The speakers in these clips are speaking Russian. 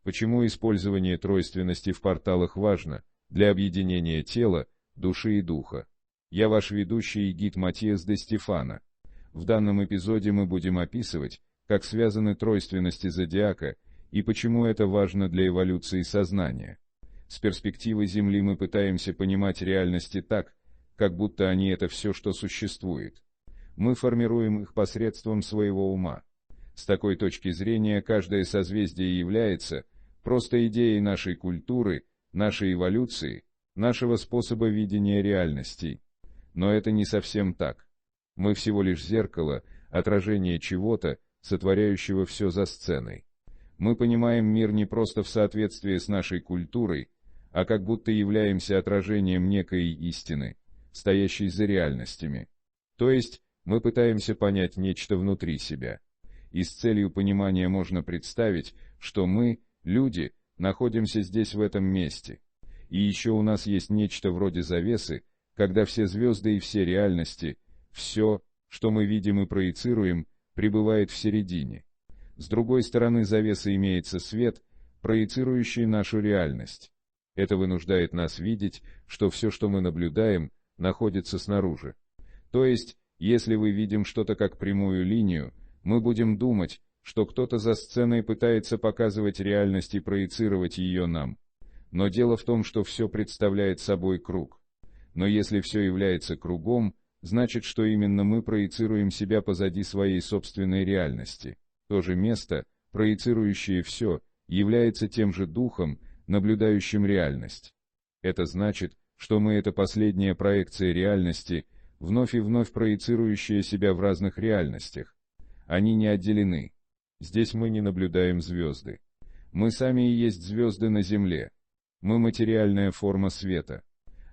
Почему использование тройственности в порталах важно для объединения тела, души и духа? Я ваш ведущий и гид Матиас де Стефано. В данном эпизоде мы будем описывать, как связаны тройственности зодиака и почему это важно для эволюции сознания. С перспективы Земли мы пытаемся понимать реальности так, как будто они — это все, что существует. Мы формируем их посредством своего ума. С такой точки зрения каждое созвездие является просто идеей нашей культуры, нашей эволюции, нашего способа видения реальностей. Но это не совсем так. Мы всего лишь зеркало, отражение чего-то, сотворяющего все за сценой. Мы понимаем мир не просто в соответствии с нашей культурой, а как будто являемся отражением некой истины, стоящей за реальностями. То есть, мы пытаемся понять нечто внутри себя. И с целью понимания можно представить, что мы, люди, находимся здесь в этом месте. И еще у нас есть нечто вроде завесы, когда все звезды и все реальности, все, что мы видим и проецируем, пребывает в середине. С другой стороны завесы имеется свет, проецирующий нашу реальность. Это вынуждает нас видеть, что все, что мы наблюдаем, находится снаружи. То есть, если мы видим что-то как прямую линию, мы будем думать, что кто-то за сценой пытается показывать реальность и проецировать ее нам. Но дело в том, что все представляет собой круг. Но если все является кругом, значит, что именно мы проецируем себя позади своей собственной реальности. То же место, проецирующее все, является тем же духом, наблюдающим реальность. Это значит, что мы — это последняя проекция реальности, вновь и вновь проецирующая себя в разных реальностях. Они не отделены. Здесь мы не наблюдаем звезды. Мы сами и есть звезды на Земле. Мы материальная форма света.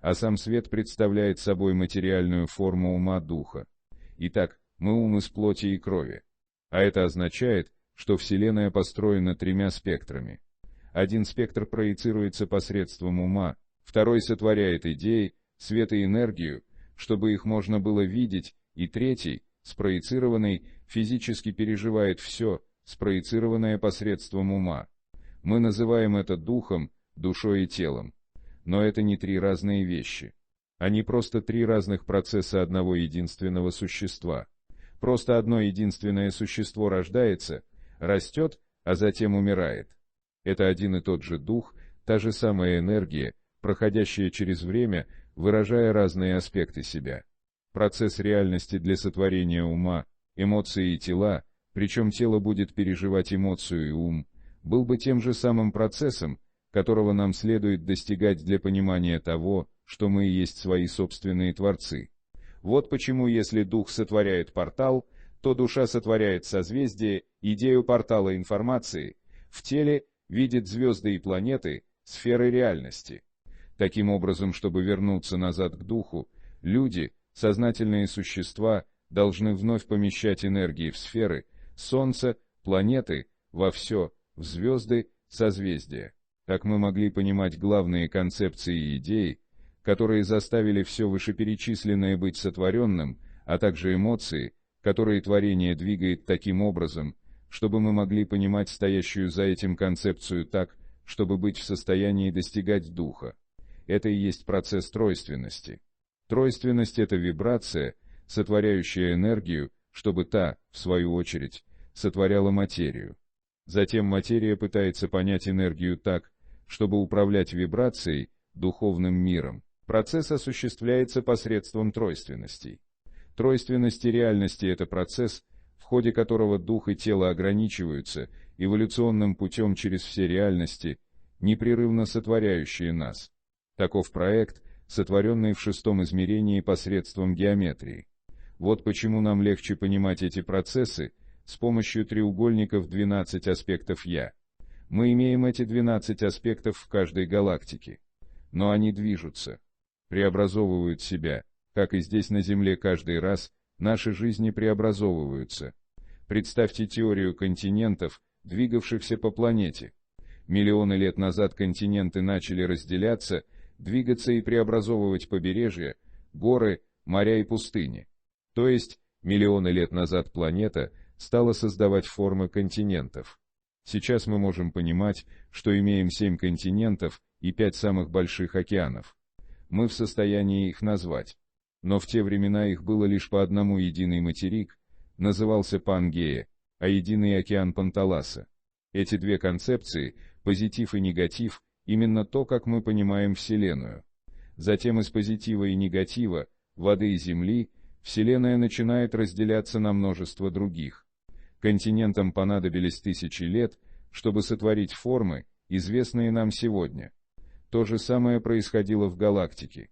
А сам свет представляет собой материальную форму ума духа. Итак, мы ум из плоти и крови. А это означает, что Вселенная построена тремя спектрами. Один спектр проецируется посредством ума, второй сотворяет идеи, свет и энергию, чтобы их можно было видеть, и третий, спроецированный, физически переживает все, спроецированное посредством ума. Мы называем это духом, душой и телом. Но это не три разные вещи. Они просто три разных процесса одного единственного существа. Просто одно единственное существо рождается, растет, а затем умирает. Это один и тот же дух, та же самая энергия, проходящая через время, выражая разные аспекты себя. Процесс реальности для сотворения ума, эмоции и тела, причем тело будет переживать эмоцию и ум, был бы тем же самым процессом, которого нам следует достигать для понимания того, что мы и есть свои собственные творцы. Вот почему, если дух сотворяет портал, то душа сотворяет созвездие, идею портала информации, в теле видит звезды и планеты, сферы реальности. Таким образом, чтобы вернуться назад к духу, люди, сознательные существа, должны вновь помещать энергии в сферы, Солнце, планеты, во все, в звезды, созвездия. Так мы могли понимать главные концепции и идеи, которые заставили все вышеперечисленное быть сотворенным, а также эмоции, которые творение двигает таким образом, чтобы мы могли понимать стоящую за этим концепцию так, чтобы быть в состоянии достигать духа. Это и есть процесс тройственности. Тройственность — это вибрация, сотворяющая энергию, чтобы та, в свою очередь, сотворяла материю. Затем материя пытается понять энергию так, чтобы управлять вибрацией, духовным миром. Процесс осуществляется посредством тройственностей. Тройственность и реальности — это процесс, в ходе которого дух и тело ограничиваются эволюционным путем через все реальности, непрерывно сотворяющие нас. Таков проект, сотворенный в шестом измерении посредством геометрии. Вот почему нам легче понимать эти процессы с помощью треугольников 12 аспектов «Я». Мы имеем эти 12 аспектов в каждой галактике. Но они движутся, преобразовывают себя, как и здесь на Земле каждый раз наши жизни преобразовываются. Представьте теорию континентов, двигавшихся по планете. Миллионы лет назад континенты начали разделяться, двигаться и преобразовывать побережья, горы, моря и пустыни. То есть, миллионы лет назад планета стала создавать формы континентов. Сейчас мы можем понимать, что имеем 7 континентов и 5 самых больших океанов. Мы в состоянии их назвать. Но в те времена их было лишь по одному: единый материк, назывался Пангея, а единый океан Панталаса. Эти две концепции, позитив и негатив, именно то, как мы понимаем Вселенную. Затем из позитива и негатива, воды и земли, Вселенная начинает разделяться на множество других. Континентам понадобились тысячи лет, чтобы сотворить формы, известные нам сегодня. То же самое происходило в галактике.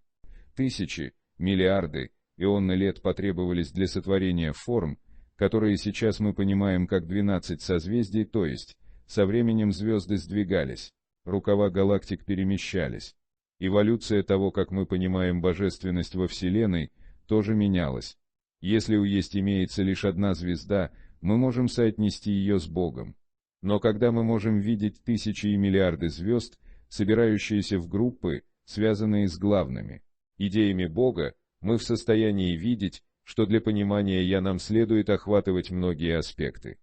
Тысячи, миллиарды, эоны лет потребовались для сотворения форм, которые сейчас мы понимаем как 12 созвездий, то есть, со временем звезды сдвигались, рукава галактик перемещались. Эволюция того, как мы понимаем божественность во Вселенной, тоже менялась. Если имеется лишь одна звезда, мы можем соотнести ее с Богом. Но когда мы можем видеть тысячи и миллиарды звезд, собирающиеся в группы, связанные с главными идеями Бога, мы в состоянии видеть, что для понимания «я» нам следует охватывать многие аспекты.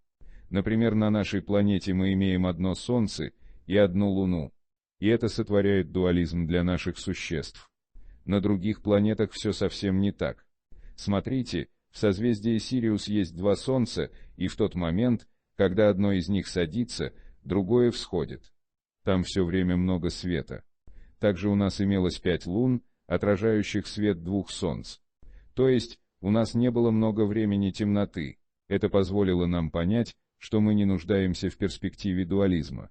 Например, на нашей планете мы имеем одно Солнце и одну Луну, и это сотворяет дуализм для наших существ. На других планетах все совсем не так. Смотрите, в созвездии Сириус есть два Солнца, и в тот момент, когда одно из них садится, другое всходит. Там все время много света. Также у нас имелось 5 лун, отражающих свет 2 солнц. То есть, у нас не было много времени темноты. Это позволило нам понять, что мы не нуждаемся в перспективе дуализма.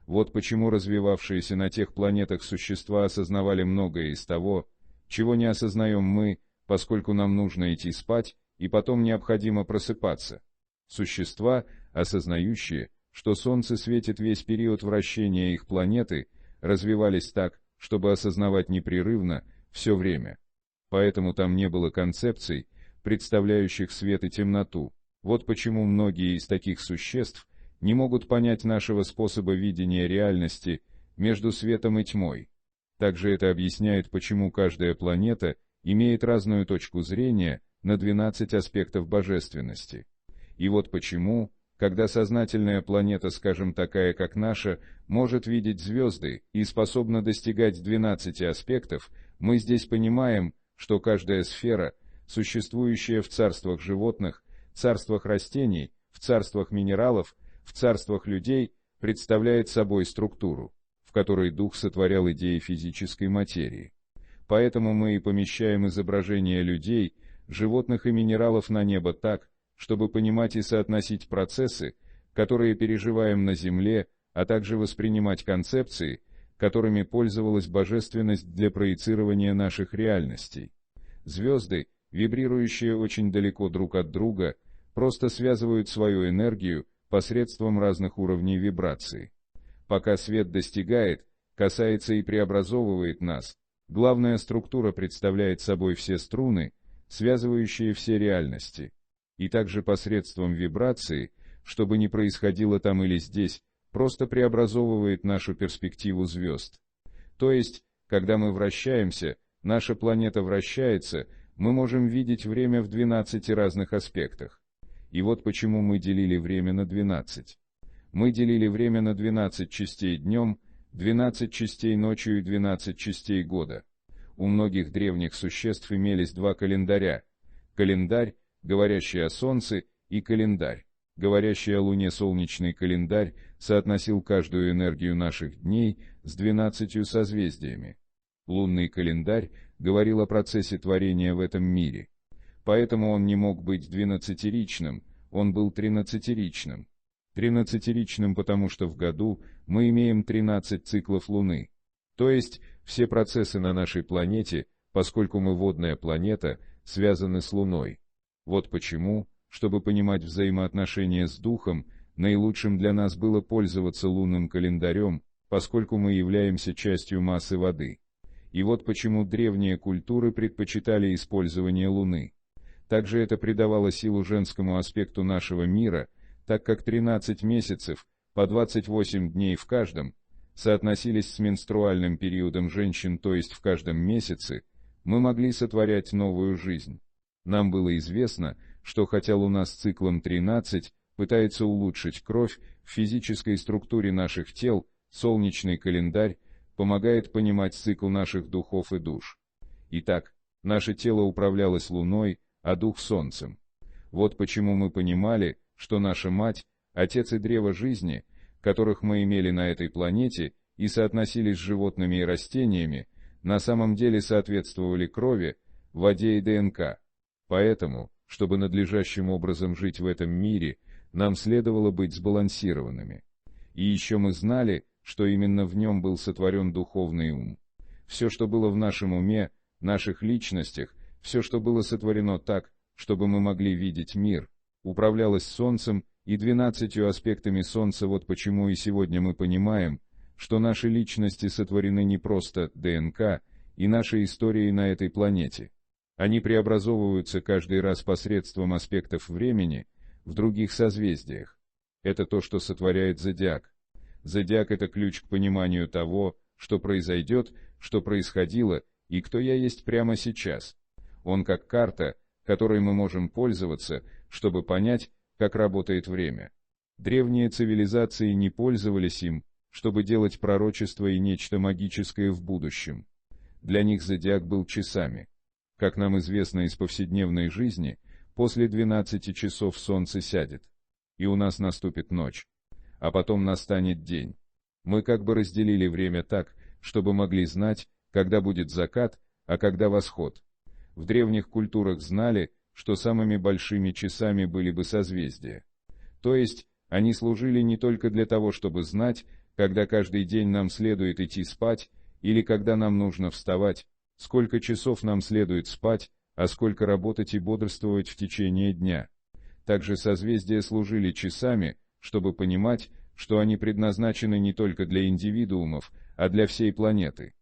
Вот почему развивавшиеся на тех планетах существа осознавали многое из того, чего не осознаем мы, поскольку нам нужно идти спать, и потом необходимо просыпаться. Существа, осознающие, что Солнце светит весь период вращения их планеты, развивались так, чтобы осознавать непрерывно, все время. Поэтому там не было концепций, представляющих свет и темноту. Вот почему многие из таких существ не могут понять нашего способа видения реальности между светом и тьмой. Также это объясняет, почему каждая планета имеет разную точку зрения на 12 аспектов божественности. И вот почему, когда сознательная планета, скажем, такая как наша, может видеть звезды и способна достигать 12 аспектов, мы здесь понимаем, что каждая сфера, существующая в царствах животных, царствах растений, в царствах минералов, в царствах людей, представляет собой структуру, в которой Дух сотворял идеи физической материи. Поэтому мы и помещаем изображения людей, животных и минералов на небо так, чтобы понимать и соотносить процессы, которые переживаем на Земле, а также воспринимать концепции, которыми пользовалась божественность для проецирования наших реальностей. Звезды, вибрирующие очень далеко друг от друга, просто связывают свою энергию посредством разных уровней вибрации. Пока свет достигает, касается и преобразовывает нас, главная структура представляет собой все струны, связывающие все реальности. И также посредством вибрации, что бы ни происходило там или здесь, просто преобразовывает нашу перспективу звезд. То есть, когда мы вращаемся, наша планета вращается, мы можем видеть время в 12 разных аспектах. И вот почему мы делили время на 12. Мы делили время на 12 частей днем, 12 частей ночью и 12 частей года. У многих древних существ имелись два календаря. Календарь, говорящий о Солнце, и календарь, говорящий о Луне. Солнечный календарь соотносил каждую энергию наших дней с 12 созвездиями. Лунный календарь говорил о процессе творения в этом мире. Поэтому он не мог быть 12-ричным, он был 13-ричным. 13-ричным, потому что в году мы имеем 13 циклов Луны. То есть, все процессы на нашей планете, поскольку мы водная планета, связаны с Луной. Вот почему, чтобы понимать взаимоотношения с Духом, наилучшим для нас было пользоваться лунным календарем, поскольку мы являемся частью массы воды. И вот почему древние культуры предпочитали использование Луны. Также это придавало силу женскому аспекту нашего мира, так как 13 месяцев, по 28 дней в каждом, соотносились с менструальным периодом женщин, то есть в каждом месяце, мы могли сотворять новую жизнь. Нам было известно, что хотя Луна с циклом 13, пытается улучшить кровь в физической структуре наших тел, солнечный календарь помогает понимать цикл наших духов и душ. Итак, наше тело управлялось Луной, а дух Солнцем. Вот почему мы понимали, что наша мать, отец и древо жизни, которых мы имели на этой планете и соотносились с животными и растениями, на самом деле соответствовали крови, воде и ДНК. Поэтому, чтобы надлежащим образом жить в этом мире, нам следовало быть сбалансированными. И еще мы знали, что именно в нем был сотворен духовный ум. Все, что было в нашем уме, наших личностях, все, что было сотворено так, чтобы мы могли видеть мир, управлялось Солнцем и 12 аспектами Солнца. Вот почему и сегодня мы понимаем, что наши личности сотворены не просто ДНК и нашей историей на этой планете. Они преобразовываются каждый раз посредством аспектов времени в других созвездиях. Это то, что сотворяет зодиак. Зодиак — это ключ к пониманию того, что произойдет, что происходило и кто я есть прямо сейчас. Он как карта, которой мы можем пользоваться, чтобы понять, как работает время. Древние цивилизации не пользовались им, чтобы делать пророчества и нечто магическое в будущем. Для них зодиак был часами. Как нам известно из повседневной жизни, после 12 часов солнце сядет, и у нас наступит ночь, а потом настанет день. Мы как бы разделили время так, чтобы могли знать, когда будет закат, а когда восход. В древних культурах знали, что самыми большими часами были бы созвездия. То есть, они служили не только для того, чтобы знать, когда каждый день нам следует идти спать, или когда нам нужно вставать, сколько часов нам следует спать, а сколько работать и бодрствовать в течение дня. Также созвездия служили часами, чтобы понимать, что они предназначены не только для индивидуумов, а для всей планеты.